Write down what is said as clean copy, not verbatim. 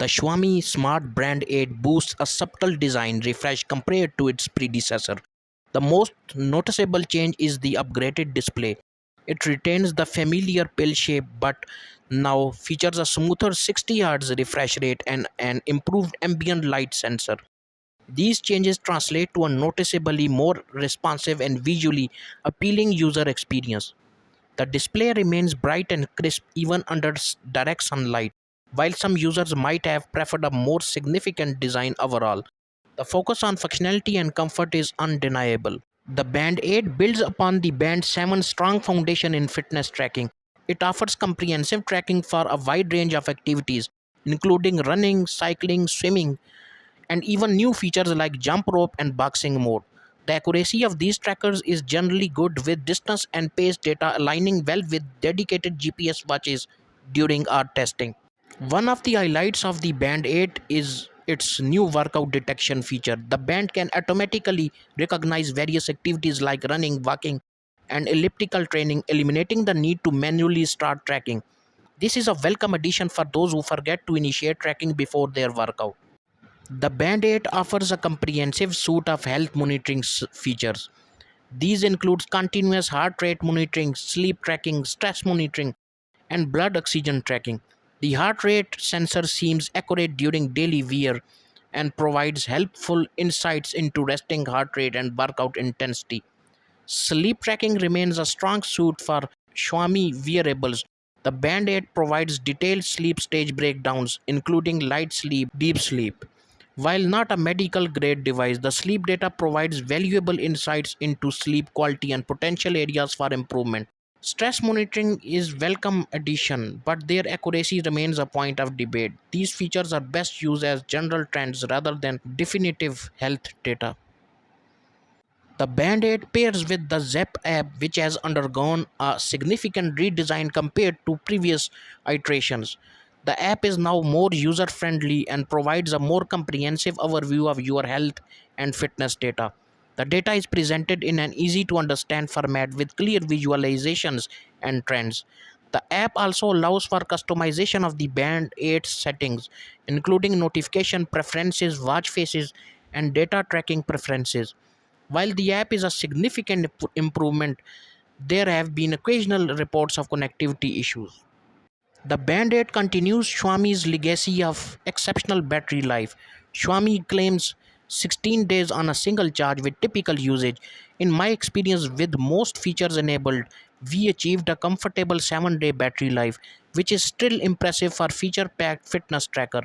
The Xiaomi Smart Band 8 boosts a subtle design refresh compared to its predecessor. The most noticeable change is the upgraded display. It retains the familiar pill shape but now features a smoother 60 Hz refresh rate and an improved ambient light sensor. These changes translate to a noticeably more responsive and visually appealing user experience. The display remains bright and crisp even under direct sunlight, while some users might have preferred a more significant design overall. The focus on functionality and comfort is undeniable. The Band 8 builds upon the Band 7's strong foundation in fitness tracking. It offers comprehensive tracking for a wide range of activities, including running, cycling, swimming, and even new features like jump rope and boxing mode. The accuracy of these trackers is generally good, with distance and pace data aligning well with dedicated GPS watches during our testing. One of the highlights of the Band 8 is its new workout detection feature. The band can automatically recognize various activities like running, walking, and elliptical training, eliminating the need to manually start tracking. This is a welcome addition for those who forget to initiate tracking before their workout. The Band 8 offers a comprehensive suite of health monitoring features. These include continuous heart rate monitoring, sleep tracking, stress monitoring, and blood oxygen tracking. The heart rate sensor seems accurate during daily wear and provides helpful insights into resting heart rate and workout intensity. Sleep tracking remains a strong suit for Xiaomi wearables. The Band 8 provides detailed sleep stage breakdowns, including light sleep, deep sleep. While not a medical grade device, the sleep data provides valuable insights into sleep quality and potential areas for improvement. Stress monitoring is welcome addition, but their accuracy remains a point of debate. These features are best used as general trends rather than definitive health data. The Band 8 pairs with the Zep app, which has undergone a significant redesign compared to previous iterations. The app is now more user friendly and provides a more comprehensive overview of your health and fitness data. The data is presented in an easy to understand format with clear visualizations and trends. The app also allows for customization of the Band 8 settings, including notification preferences, watch faces, and data tracking preferences. While the app is a significant improvement, there have been occasional reports of connectivity issues. The Band 8 continues Xiaomi's legacy of exceptional battery life. Xiaomi claims 16 days on a single charge with typical usage. In my experience, with most features enabled, we achieved a comfortable 7-day battery life, which is still impressive for feature packed fitness tracker.